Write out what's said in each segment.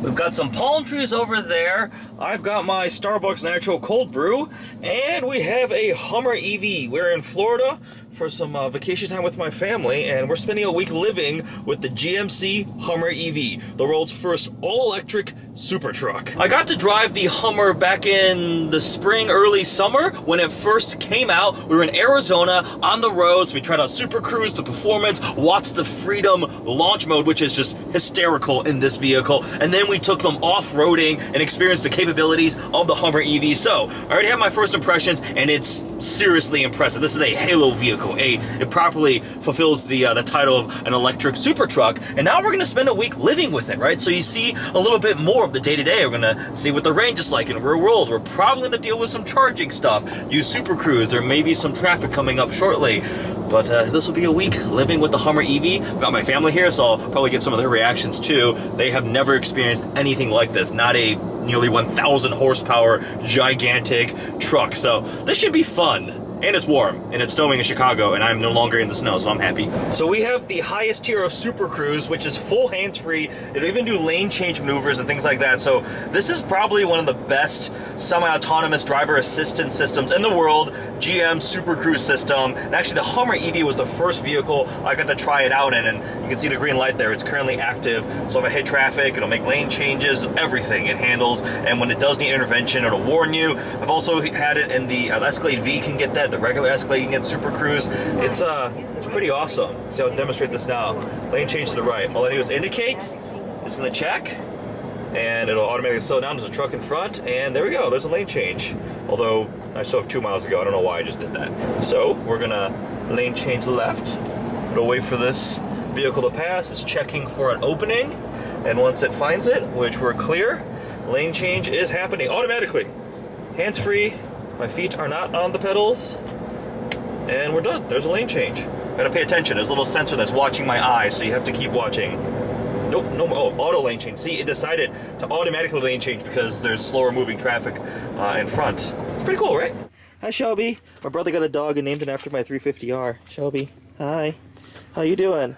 We've got some palm trees over there. I've got my Starbucks Natural Cold Brew, and we have a Hummer EV. We're in Florida for some vacation time with my family, and we're spending a week living with the GMC Hummer EV, the world's first all-electric super truck. I got to drive the Hummer back in the spring, early summer when it first came out. We were in Arizona on the roads. We tried out Supercruise, the performance, watched the Freedom launch mode, which is just hysterical in this vehicle. And then we took them off-roading and experienced the capabilities of the Hummer EV. So I already have my first impressions, and it's seriously impressive. This is a halo vehicle. It properly fulfills the title of an electric super truck. And now we're gonna spend a week living with it, right? So you see a little bit more of the day-to-day. We're gonna see what the range is like in real world. We're probably gonna deal with some charging stuff, use Supercruise, or maybe some traffic coming up shortly. But this will be a week living with the Hummer EV. I've got my family here, so I'll probably get some of their reactions too. They have never experienced anything like this. Not a nearly 1,000 horsepower gigantic truck. So this should be fun. And it's warm, and it's snowing in Chicago, and I'm no longer in the snow, so I'm happy. So we have the highest tier of Supercruise, which is full hands-free. It'll even do lane change maneuvers and things like that. So this is probably one of the best semi-autonomous driver assistance systems in the world. GM Supercruise system. And actually, the Hummer EV was the first vehicle I got to try it out in, and you can see the green light there. It's currently active. So if I hit traffic, it'll make lane changes, everything it handles. And when it does need intervention, it'll warn you. I've also had it in the Escalade V can get that. The regular Escalade can get Supercruise. It's pretty awesome. See, I'll demonstrate this now. Lane change to the right. All I do is indicate. It's gonna check, and it'll automatically slow down. There's a truck in front, and there we go. There's a lane change. Although I still have 2 miles to go. I don't know why I just did that. So we're gonna lane change left. It'll wait for this vehicle to pass. It's checking for an opening, and once it finds it, which we're clear, lane change is happening automatically. Hands-free. My feet are not on the pedals, and we're done. There's a lane change. Gotta pay attention. There's a little sensor that's watching my eyes, so you have to keep watching. Nope, no, oh, auto lane change. See, it decided to automatically lane change because there's slower moving traffic in front. It's pretty cool, right? Hi, Shelby. My brother got a dog and named it after my 350R. Shelby, hi. How you doing?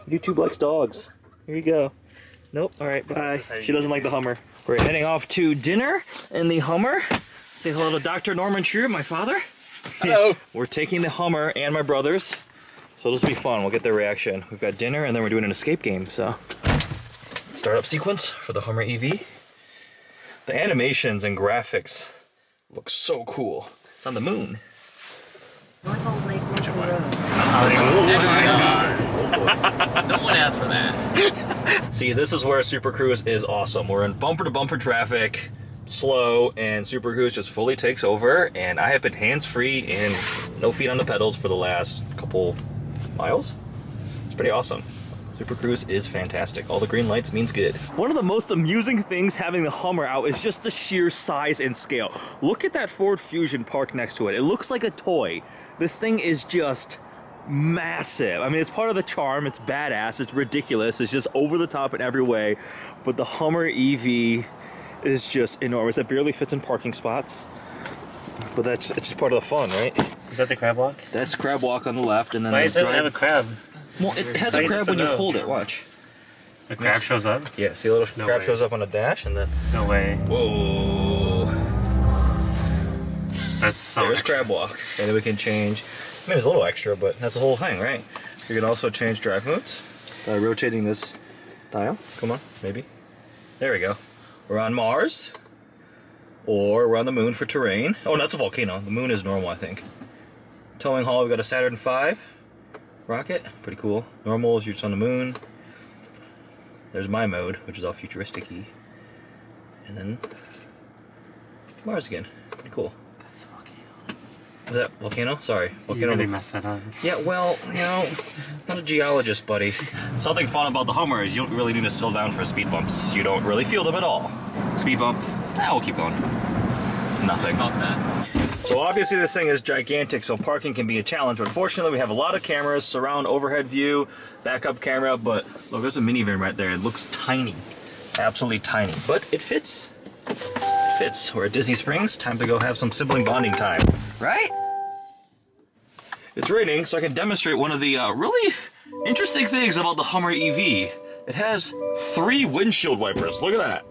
YouTube likes dogs. Here you go. Nope, all right, bye. She doesn't like the Hummer. We're heading off to dinner in the Hummer. Say hello to Dr. Norman True, my father. Hello. We're taking the Hummer and my brothers, so this will be fun. We'll get their reaction. We've got dinner, and then we're doing an escape game, so. Startup sequence for the Hummer EV. The animations and graphics look so cool. It's on the moon. Which one? No one asked for that. See, this is where Supercruise is awesome. We're in bumper-to-bumper traffic. Slow, and Supercruise just fully takes over, and I have been hands-free and no feet on the pedals for the last couple miles. It's pretty awesome. Supercruise is fantastic. All the green lights means good. One of the most amusing things having the Hummer out is just the sheer size and scale. Look at that Ford Fusion parked next to it. It looks like a toy. This thing is just massive. I mean, it's part of the charm. It's badass. It's ridiculous. It's just over the top in every way. But the Hummer EV is just enormous. It barely fits in parking spots, but it's just part of the fun, right? Is that the Crabwalk? That's Crabwalk on the left, and then Why does it have a crab? Well, it has a crab when you hold it. Watch. The crab shows up? Yeah, see a little crab shows up on the dash, and then. No way. Whoa. That's so. There's Crabwalk, and then we can change. I mean, it's a little extra, but that's the whole thing, right? You can also change drive modes by rotating this dial. Come on, maybe. There we go. We're on Mars, or we're on the moon for terrain. Oh, that's a volcano. The moon is normal, I think. Towing haul, we've got a Saturn V rocket. Pretty cool. Normal is you're just on the moon. There's my mode, which is all futuristic-y. And then Mars again. Pretty cool. That's the volcano. Is that volcano? Sorry. Volcano. You really messed that up. Yeah, well, you know, not a geologist, buddy. Something fun about the Hummer is you don't really need to slow down for speed bumps. You don't really feel them at all. Speed bump, we'll keep going. Nothing. About that. So obviously this thing is gigantic, so parking can be a challenge. But fortunately, we have a lot of cameras, surround overhead view, backup camera, but look, there's a minivan right there. It looks tiny, absolutely tiny, but it fits. It fits. We're at Disney Springs, time to go have some sibling bonding time, right? It's raining, so I can demonstrate one of the really interesting things about the Hummer EV. It has 3 windshield wipers. Look at that.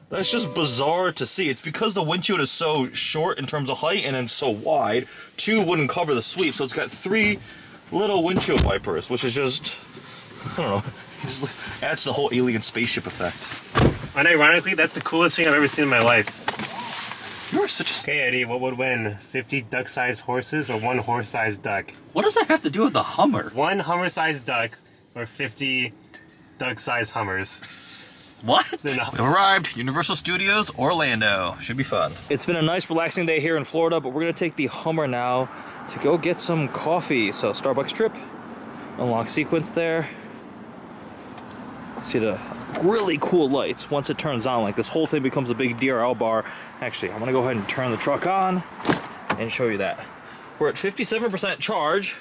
That's just bizarre to see. It's because the windshield is so short in terms of height and then so wide, 2 wouldn't cover the sweep. So it's got 3 little windshield wipers, which is just, I don't know, it just adds to the whole alien spaceship effect. And ironically, that's the coolest thing I've ever seen in my life. You're such a... Okay, Eddie, what would win? 50 duck-sized horses or 1 horse-sized duck? What does that have to do with the Hummer? 1 Hummer-sized duck or 50 duck-sized Hummers? What? No. We've arrived, Universal Studios, Orlando. Should be fun. It's been a nice, relaxing day here in Florida, but we're gonna take the Hummer now to go get some coffee. So Starbucks trip, unlock sequence there. See the really cool lights once it turns on. Like this whole thing becomes a big DRL bar. Actually, I'm gonna go ahead and turn the truck on and show you that. We're at 57% charge,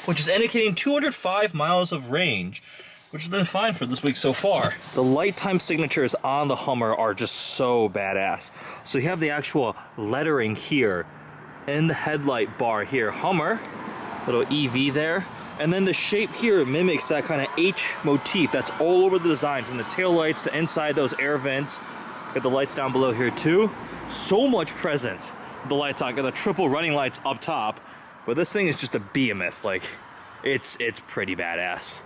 which is indicating 205 miles of range, which has been fine for this week so far. The light time signatures on the Hummer are just so badass. So you have the actual lettering here in the headlight bar here, Hummer, little EV there. And then the shape here mimics that kind of H motif that's all over the design, from the tail lights to inside those air vents. Got the lights down below here too. So much presence. The lights on, got the triple running lights up top. But this thing is just a behemoth. Like, it's pretty badass.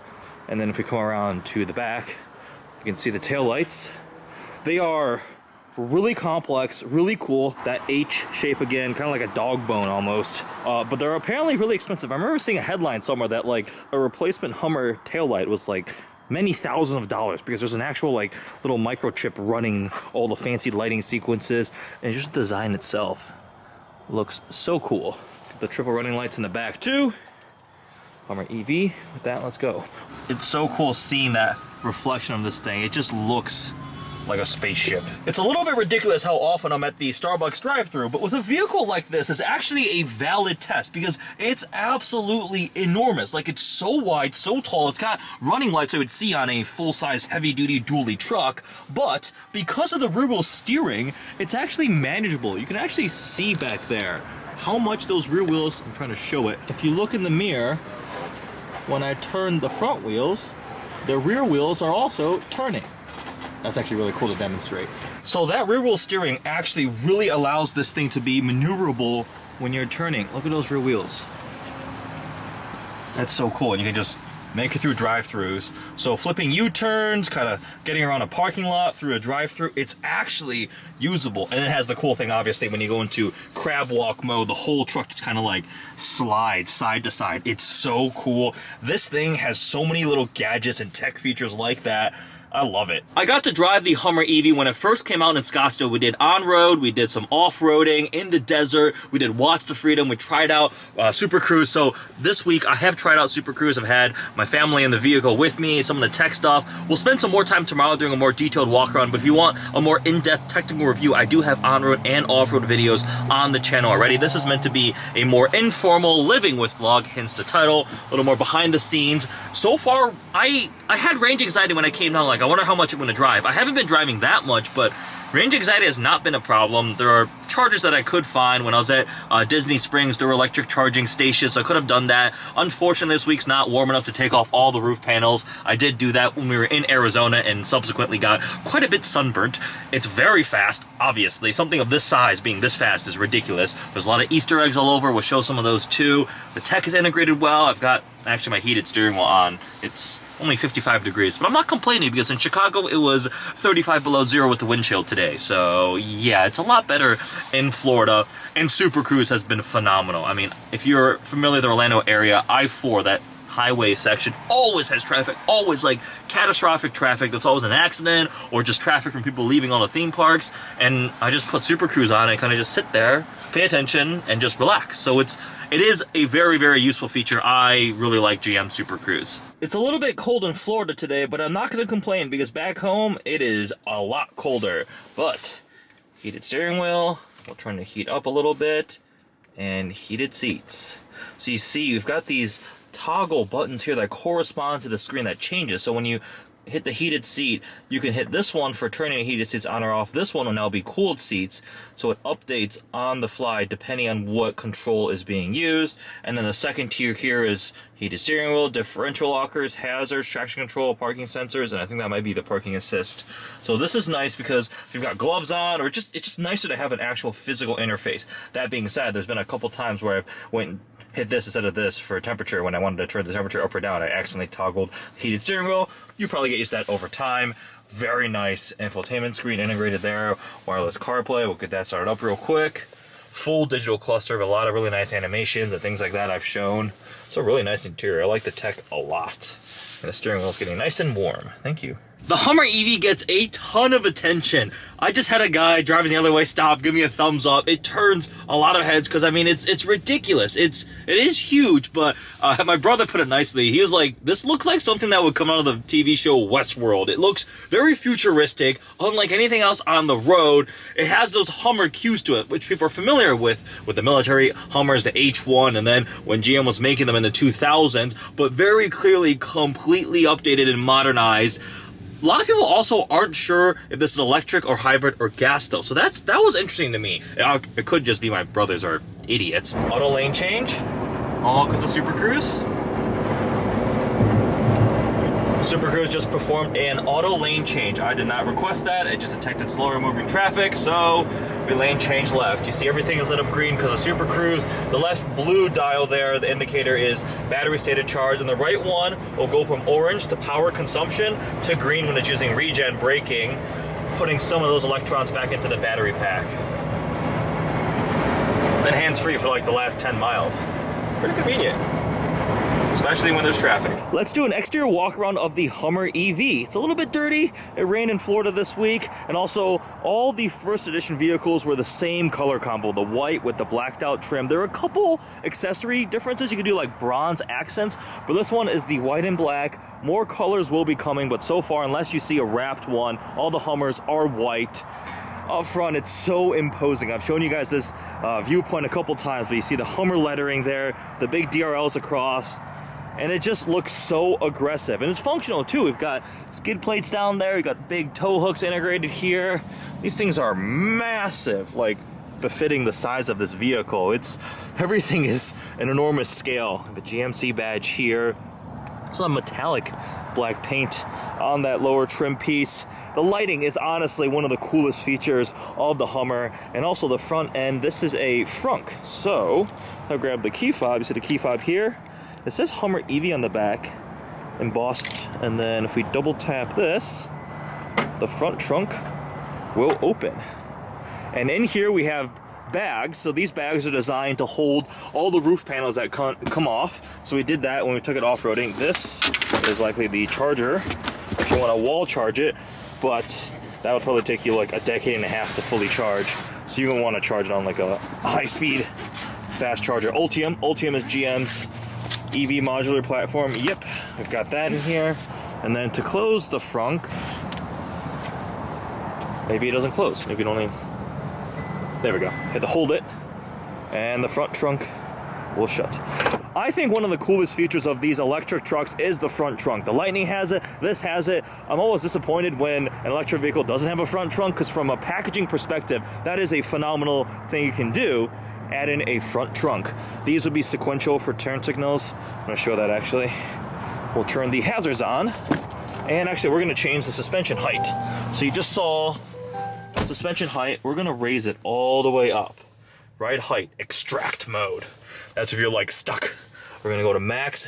And then if we come around to the back, you can see the tail lights. They are really complex, really cool. That H shape again, kind of like a dog bone almost. But they're apparently really expensive. I remember seeing a headline somewhere that like a replacement Hummer taillight was like many thousands of dollars, because there's an actual like little microchip running all the fancy lighting sequences, and just the design itself looks so cool. The triple running lights in the back too. Hummer EV. With that, let's go. It's so cool seeing that reflection of this thing. It just looks like a spaceship. It's a little bit ridiculous how often I'm at the Starbucks drive-thru, but with a vehicle like this, it's actually a valid test because it's absolutely enormous. Like, it's so wide, so tall. It's got running lights I would see on a full-size heavy-duty dually truck, but because of the rear wheel steering, it's actually manageable. You can actually see back there how much those rear wheels, I'm trying to show it. If you look in the mirror, when I turn the front wheels, the rear wheels are also turning. That's actually really cool to demonstrate. So that rear wheel steering actually really allows this thing to be maneuverable when you're turning. Look at those rear wheels. That's so cool. And you can just make it through drive-thrus. So flipping U-turns, kind of getting around a parking lot through a drive-thru, it's actually usable. And it has the cool thing, obviously, when you go into Crabwalk mode, the whole truck just kind of like slides side to side. It's so cool. This thing has so many little gadgets and tech features like that. I love it. I got to drive the Hummer EV when it first came out in Scottsdale. We did on-road, we did some off-roading in the desert, we did Watts to Freedom, we tried out Supercruise. So this week I have tried out Supercruise. I've had my family in the vehicle with me, some of the tech stuff. We'll spend some more time tomorrow doing a more detailed walk-around, but if you want a more in-depth technical review, I do have on-road and off-road videos on the channel already. This is meant to be a more informal living with vlog, hence the title, a little more behind the scenes. So far, I had range anxiety when I came down, like, I wonder how much I'm going to drive. I haven't been driving that much, but range anxiety has not been a problem. There are chargers that I could find. When I was at Disney Springs, there were electric charging stations, so I could have done that. Unfortunately, this week's not warm enough to take off all the roof panels. I did do that when we were in Arizona and subsequently got quite a bit sunburnt. It's very fast, obviously. Something of this size being this fast is ridiculous. There's a lot of Easter eggs all over. We'll show some of those too. The tech is integrated well. I've got actually my heated steering wheel on. It's only 55 degrees, but I'm not complaining because in Chicago it was 35 below zero with the wind chill today. So yeah, it's a lot better in Florida, and Supercruise has been phenomenal. I mean, if you're familiar with the Orlando area, I-4, that highway section always has traffic, always like catastrophic traffic. There's always an accident or just traffic from people leaving all the theme parks, and I just put Supercruise on and kind of just sit there, pay attention, and just relax. So it is a very, very useful feature. I really like GM Supercruise. It's a little bit cold in Florida today, but I'm not going to complain because back home it is a lot colder. But heated steering wheel, we'll turn the heat up a little bit, and heated seats. So you see, you've got these toggle buttons here that correspond to the screen that changes. So when you hit the heated seat, you can hit this one for turning heated seats on or off. This one will now be cooled seats, so it updates on the fly depending on what control is being used. And then the second tier here is heated steering wheel, differential lockers, hazards, traction control, parking sensors, and I think that might be the parking assist. So this is nice because if you've got gloves on, or it's just nicer to have an actual physical interface. That being said, there's been a couple times where I've went and hit this instead of this for temperature when I wanted to turn the temperature up or down. I accidentally toggled the heated steering wheel. You probably get used to that over time. Very nice infotainment screen integrated there. Wireless CarPlay, we'll get that started up real quick. Full digital cluster with a lot of really nice animations and things like that I've shown. So really nice interior. I like the tech a lot. And the steering wheel's getting nice and warm. Thank you. The Hummer EV gets a ton of attention. I just had a guy driving the other way stop, give me a thumbs up. It turns a lot of heads because I mean it's ridiculous. It is huge, but my brother put it nicely. He was like, "This looks like something that would come out of the TV show Westworld. It looks very futuristic, unlike anything else on the road. It has those Hummer cues to it, which people are familiar with the military Hummers, the H1, and then when GM was making them in the 2000s, but very clearly completely updated and modernized." A lot of people also aren't sure if this is electric or hybrid or gas though. So that was interesting to me. It could just be my brothers are idiots. Auto lane change, all because of Supercruise. Supercruise just performed an auto lane change. I did not request that. It just detected slower moving traffic, so we lane change left. You see everything is lit up green because of Supercruise. The left blue dial there, the indicator is battery stated charge, and the right one will go from orange to power consumption to green when it's using regen braking, putting some of those electrons back into the battery pack. Then hands-free for like the last 10 miles. Pretty convenient, especially when there's traffic. Let's do an exterior walk around of the Hummer EV. It's a little bit dirty. It rained in Florida this week, and also all the first edition vehicles were the same color combo, the white with the blacked out trim. There are a couple accessory differences. You can do like bronze accents, but this one is the white and black. More colors will be coming, but so far, unless you see a wrapped one, all the Hummers are white. Up front, it's so imposing. I've shown you guys this viewpoint a couple times, but you see the Hummer lettering there, the big DRLs across, and it just looks so aggressive. And it's functional too. We've got skid plates down there, we've got big tow hooks integrated here. These things are massive, like befitting the size of this vehicle. Everything is an enormous scale. The GMC badge here. Some metallic black paint on that lower trim piece. The lighting is honestly one of the coolest features of the Hummer, and also the front end. This is a frunk, so I'll grab the key fob. You see the key fob here? It says Hummer EV on the back, embossed, and then if we double tap this, the front trunk will open. And in here we have bags. So these bags are designed to hold all the roof panels that come off. So we did that when we took it off-roading. This is likely the charger if you want to wall charge it, but that would probably take you like a decade and a half to fully charge. So you're gonna want to charge it on like a high-speed fast charger. Ultium is GM's EV modular platform. Yep, we've got that in here. And then to close the frunk, maybe it doesn't close. Maybe it only, there we go. Hit to hold it, and the front trunk will shut. I think one of the coolest features of these electric trucks is the front trunk. The Lightning has it, this has it. I'm always disappointed when an electric vehicle doesn't have a front trunk, because from a packaging perspective, that is a phenomenal thing you can do. Add in a front trunk. These would be sequential for turn signals. I'm gonna show that actually. We'll turn the hazards on, and actually we're gonna change the suspension height. So you just saw suspension height. We're gonna raise it all the way up. Ride height, extract mode. That's if you're like stuck. We're gonna go to max,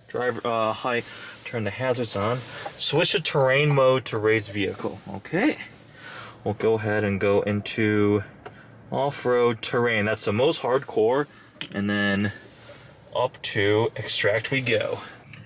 drive height, turn the hazards on, switch to terrain mode to raise vehicle. Okay, we'll go ahead and go into off-road terrain. That's the most hardcore, and then up to extract we go.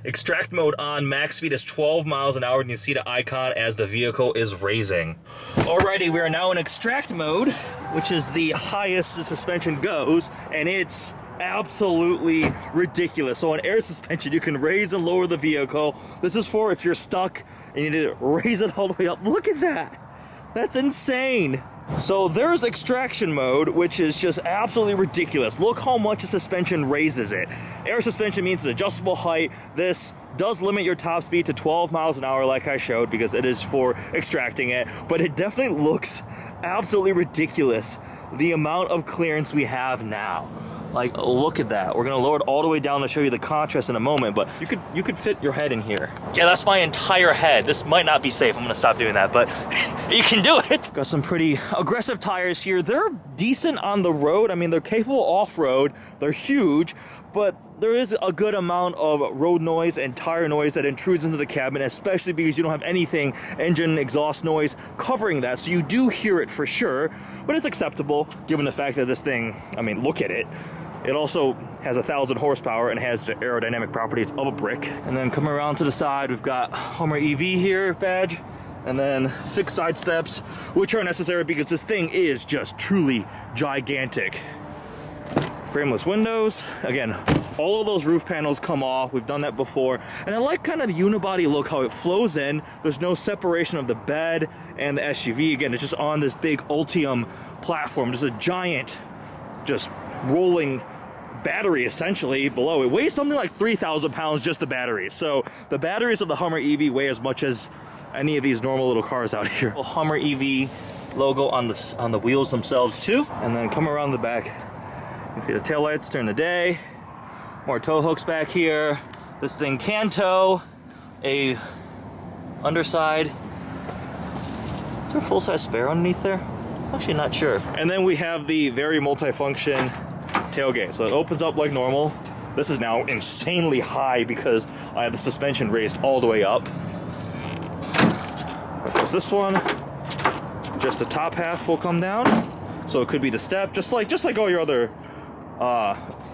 Extract mode on, max speed is 12 miles an hour, and you see the icon as the vehicle is raising. Alrighty, we are now in extract mode, which is the highest the suspension goes, and it's absolutely ridiculous. So on air suspension, you can raise and lower the vehicle. This is for if you're stuck and you need to raise it all the way up. Look at that. That's insane. So there's extraction mode, which is just absolutely ridiculous. Look how much the suspension raises it. Air suspension means an adjustable height. This does limit your top speed to 12 miles an hour like I showed, because it is for extracting it, but it definitely looks absolutely ridiculous, the amount of clearance we have now. Like, look at that. We're gonna lower it all the way down to show you the contrast in a moment, but you could fit your head in here. Yeah, that's my entire head. This might not be safe. I'm gonna stop doing that, but you can do it. Got some pretty aggressive tires here. They're decent on the road. I mean, they're capable off-road. They're huge, but there is a good amount of road noise and tire noise that intrudes into the cabin, especially because you don't have anything, engine exhaust noise, covering that. So you do hear it for sure, but it's acceptable given the fact that this thing, I mean, look at it. It also has 1,000 horsepower and has the aerodynamic properties of a brick. And then coming around to the side, we've got Hummer EV here badge, and then fixed side steps, which are necessary because this thing is just truly gigantic. Frameless windows. Again, all of those roof panels come off. We've done that before. And I like kind of the unibody look, how it flows in. There's no separation of the bed and the SUV. Again, it's just on this big Ultium platform. Just a giant, just rolling battery essentially below. It weighs something like 3,000 pounds, just the batteries. So the batteries of the Hummer EV weigh as much as any of these normal little cars out here. A Hummer EV logo on the wheels themselves too. And then come around the back, you can see the taillights during the day. More tow hooks back here. This thing can tow a underside. Is there a full-size spare underneath there? Actually not sure. And then we have the very multi-function tailgate. So it opens up like normal. This is now insanely high because I have the suspension raised all the way up. There's this one. Just the top half will come down. So it could be the step, just like all your other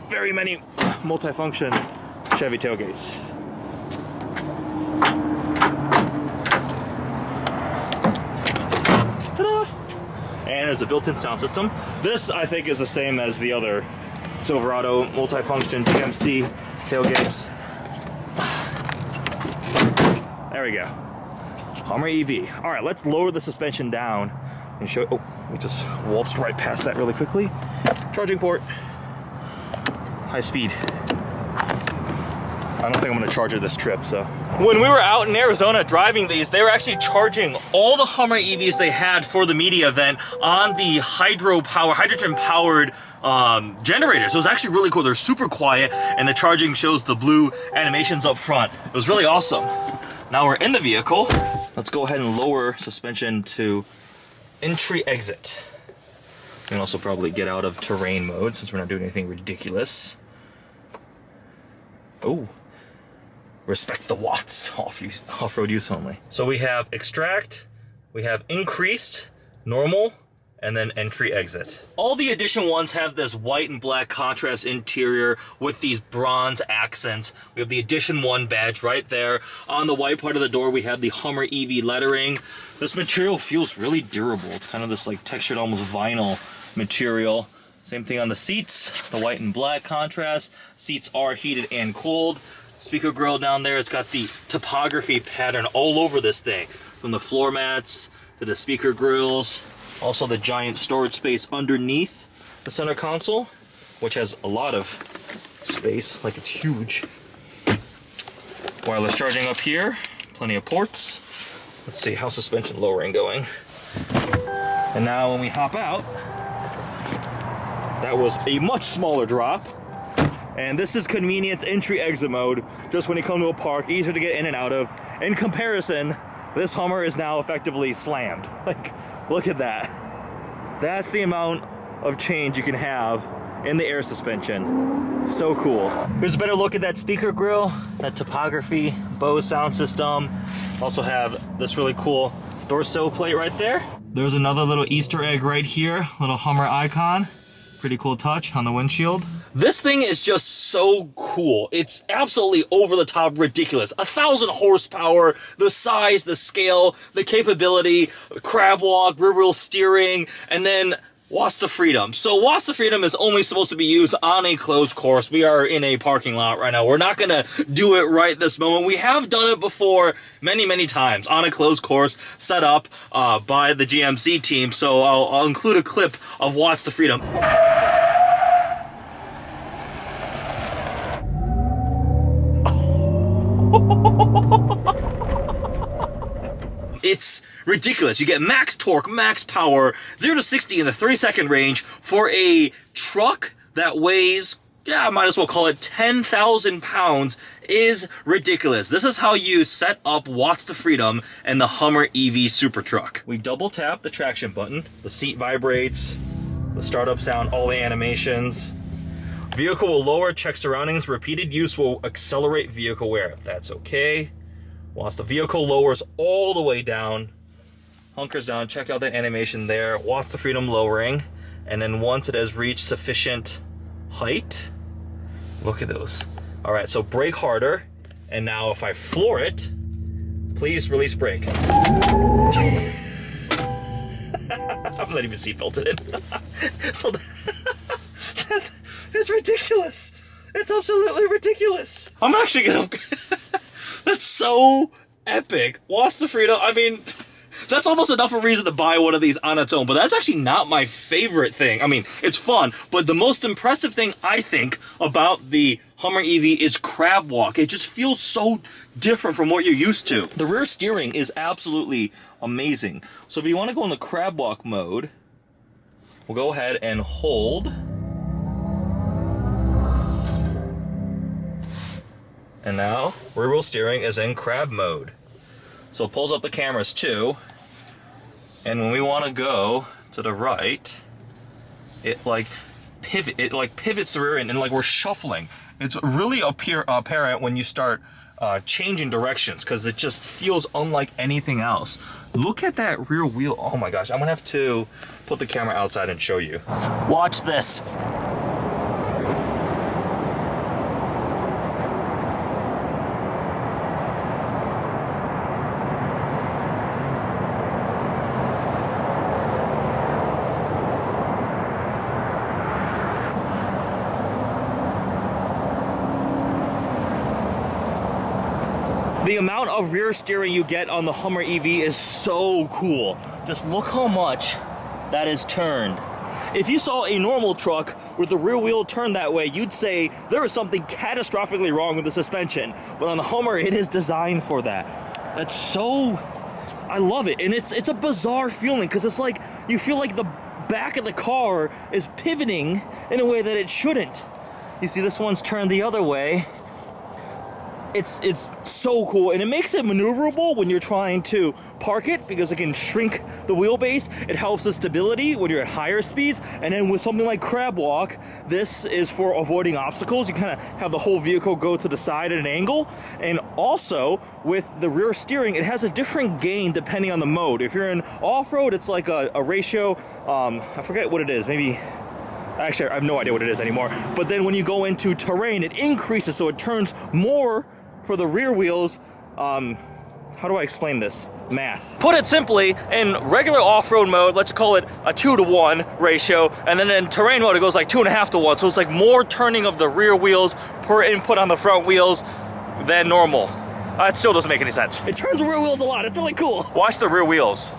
very many multi-function Chevy tailgates. Ta-da! And there's a built-in sound system. This, I think, is the same as the other Silverado multi-function GMC tailgates. There we go. Hummer EV. All right, let's lower the suspension down and show. Oh, we just waltzed right past that really quickly. Charging port. High speed. I don't think I'm gonna charge it this trip, so. When we were out in Arizona driving these, they were actually charging all the Hummer EVs they had for the media event on the hydrogen-powered generators. It was actually really cool. They're super quiet, and the charging shows the blue animations up front. It was really awesome. Now we're in the vehicle. Let's go ahead and lower suspension to entry-exit. You can also probably get out of terrain mode since we're not doing anything ridiculous. Oh. Respect the watts, off-road use only. So we have extract, we have increased, normal, and then entry exit. All the edition ones have this white and black contrast interior with these bronze accents. We have the edition 1 badge right there. On the white part of the door, we have the Hummer EV lettering. This material feels really durable. It's kind of this like textured almost vinyl material. Same thing on the seats, the white and black contrast. Seats are heated and cooled. Speaker grill down there, it's got the topography pattern all over this thing, from the floor mats to the speaker grills. Also the giant storage space underneath the center console, which has a lot of space, like it's huge. Wireless charging up here, plenty of ports. Let's see, how's suspension lowering going? And now when we hop out, that was a much smaller drop. And this is convenience entry exit mode, just when you come to a park, easier to get in and out of. In comparison, this Hummer is now effectively slammed. Like, look at that. That's the amount of change you can have in the air suspension. So cool. Here's a better look at that speaker grill, that topography, Bose sound system. Also have this really cool door sill plate right there. There's another little Easter egg right here, little Hummer icon. Pretty cool touch on the windshield. This thing is just so cool. It's absolutely over the top ridiculous. 1,000 horsepower, the size, the scale, the capability, Crabwalk, rear wheel steering, and then Watts the Freedom. So Watts the Freedom is only supposed to be used on a closed course. We are in a parking lot right now. We're not gonna do it right this moment. We have done it before many, many times on a closed course set up by the GMC team. So I'll include a clip of Watts the Freedom. it's ridiculous. You get max torque, max power, 0 to 60 in the 3-second range for a truck that weighs, yeah, I might as well call it 10,000 pounds, is ridiculous. This is how you set up Watts to Freedom and the Hummer EV Super Truck. We double tap the traction button, the seat vibrates, the startup sound, all the animations. Vehicle will lower, check surroundings. Repeated use will accelerate vehicle wear. That's okay. Once the vehicle lowers all the way down, hunkers down, check out that animation there. Watts to Freedom lowering. And then once it has reached sufficient height, look at those. All right, so brake harder. And now if I floor it, please release brake. I'm not even seatbelted in. So it's ridiculous. It's absolutely ridiculous. I'm actually gonna, that's so epic. Watts to Freedom, I mean, that's almost enough of a reason to buy one of these on its own, but that's actually not my favorite thing. I mean, it's fun, but the most impressive thing I think about the Hummer EV is Crabwalk. It just feels so different from what you're used to. The rear steering is absolutely amazing. So if you want to go in the Crabwalk mode, we'll go ahead and hold. And now rear wheel steering is in crab mode. So it pulls up the cameras too. And when we want to go to the right, it pivots the rear end and like we're shuffling. It's really apparent when you start changing directions because it just feels unlike anything else. Look at that rear wheel. Oh my gosh, I'm gonna have to put the camera outside and show you. Watch this. The amount of rear steering you get on the Hummer EV is so cool. Just look how much that is turned. If you saw a normal truck with the rear wheel turned that way, you'd say there is something catastrophically wrong with the suspension. But on the Hummer, it is designed for that. That's so, I love it. And it's a bizarre feeling because it's like, you feel like the back of the car is pivoting in a way that it shouldn't. You see this one's turned the other way. It's so cool, and it makes it maneuverable when you're trying to park it because it can shrink the wheelbase. It helps with stability when you're at higher speeds, and then with something like Crabwalk, this is for avoiding obstacles. You kind of have the whole vehicle go to the side at an angle, and also with the rear steering, it has a different gain depending on the mode. If you're in off-road, it's like a ratio, I forget what it is, maybe. Actually, I have no idea what it is anymore. But then when you go into terrain, it increases, so it turns more for the rear wheels. How do I explain this? Math. Put it simply, in regular off-road mode, let's call it a 2-to-1 ratio, and then in terrain mode, it goes like 2.5-to-1. So it's like more turning of the rear wheels per input on the front wheels than normal. It still doesn't make any sense. It turns the rear wheels a lot. It's really cool. Watch the rear wheels.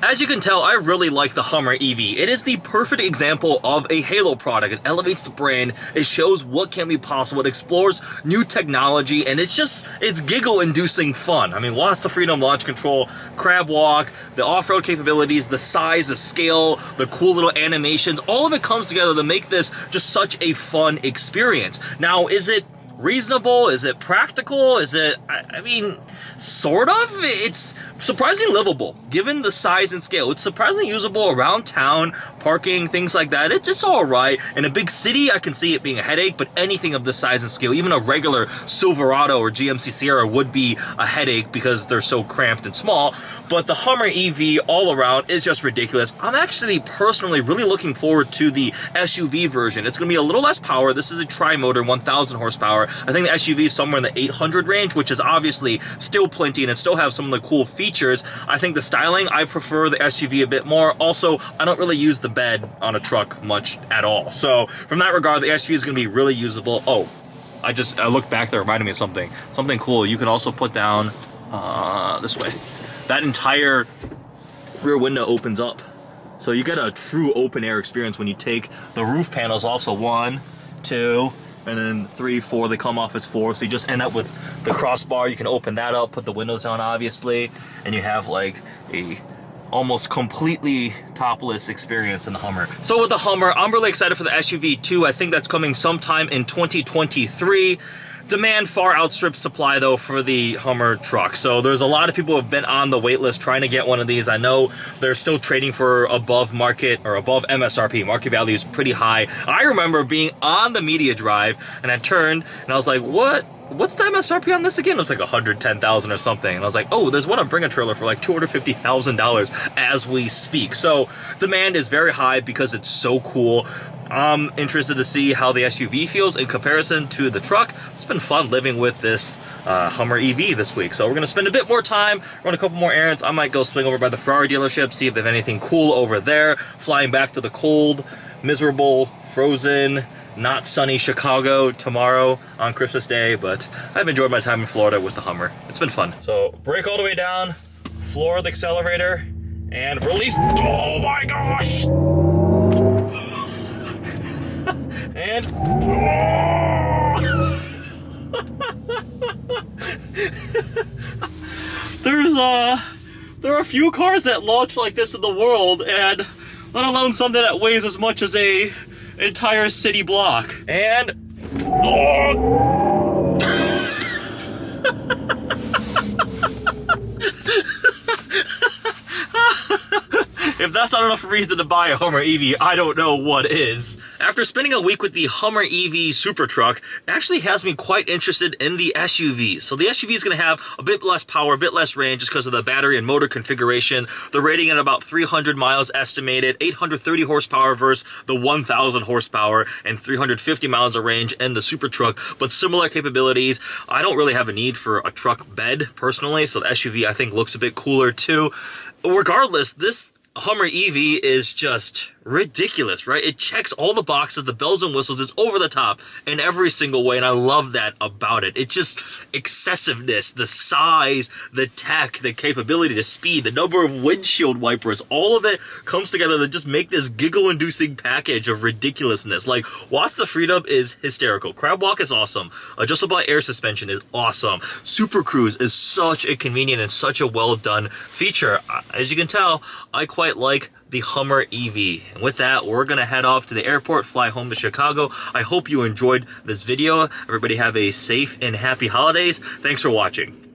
As you can tell, I really like the Hummer EV. It is the perfect example of a halo product. It elevates the brand, it shows what can be possible, it explores new technology, and it's giggle-inducing fun. I mean, Watts to Freedom, launch control, Crabwalk, the off-road capabilities, the size, the scale, the cool little animations, all of it comes together to make this just such a fun experience. Now, is it reasonable? Is it practical? Is it, I mean, sort of? It's surprisingly livable, given the size and scale. It's surprisingly usable around town, parking, things like that. It's all right. In a big city, I can see it being a headache, but anything of this size and scale, even a regular Silverado or GMC Sierra would be a headache because they're so cramped and small. But the Hummer EV all around is just ridiculous. I'm actually personally really looking forward to the SUV version. It's going to be a little less power. This is a tri-motor, 1,000 horsepower. I think the SUV is somewhere in the 800 range, which is obviously still plenty, and it still has some of the cool features. I think the styling, I prefer the SUV a bit more. Also, I don't really use the bed on a truck much at all. So from that regard, the SUV is going to be really usable. Oh, I looked back there, reminded me of something cool. You could also put down this way. That entire rear window opens up. So you get a true open air experience when you take the roof panels off. So 1, 2, and then 3, 4, they come off as 4. So you just end up with the crossbar. You can open that up, put the windows down, obviously, and you have like a almost completely topless experience in the Hummer. So with the Hummer, I'm really excited for the SUV too. I think that's coming sometime in 2023. Demand far outstrips supply though for the Hummer truck. So there's a lot of people who have been on the wait list trying to get one of these. I know they're still trading for above market or above MSRP. Market value is pretty high. I remember being on the media drive and I turned and I was like, what's the MSRP on this again? It was like 110,000 or something. And I was like, oh, there's one on Bring a Trailer for like $250,000 as we speak. So demand is very high because it's so cool. I'm interested to see how the SUV feels in comparison to the truck. It's been fun living with this Hummer EV this week. So we're gonna spend a bit more time, run a couple more errands. I might go swing over by the Ferrari dealership, see if they have anything cool over there. Flying back to the cold, miserable, frozen, not sunny Chicago tomorrow on Christmas Day, but I've enjoyed my time in Florida with the Hummer. It's been fun. So brake all the way down, floor the accelerator, and release. Oh my gosh! And there are a few cars that launch like this in the world, and let alone something that weighs as much as a entire city block. And if that's not enough reason to buy a Hummer EV, I don't know what is. After spending a week with the Hummer EV Super Truck, it actually has me quite interested in the SUV. So the SUV is going to have a bit less power, a bit less range just because of the battery and motor configuration. The rating at about 300 miles estimated, 830 horsepower versus the 1,000 horsepower and 350 miles of range in the Super Truck, but similar capabilities. I don't really have a need for a truck bed personally, so the SUV I think looks a bit cooler too. Regardless, this Hummer EV is just ridiculous, right? It checks all the boxes, the bells and whistles. It's over the top in every single way, and I love that about it. It's just excessiveness, the size, the tech, the capability, the speed, the number of windshield wipers, all of it comes together to just make this giggle-inducing package of ridiculousness. Like, Watts the Freedom is hysterical. Crabwalk is awesome. Adjustable air suspension is awesome. Supercruise is such a convenient and such a well-done feature. As you can tell, I quite like the Hummer EV. And with that, we're gonna head off to the airport, fly home to Chicago. I hope you enjoyed this video. Everybody have a safe and happy holidays. Thanks for watching.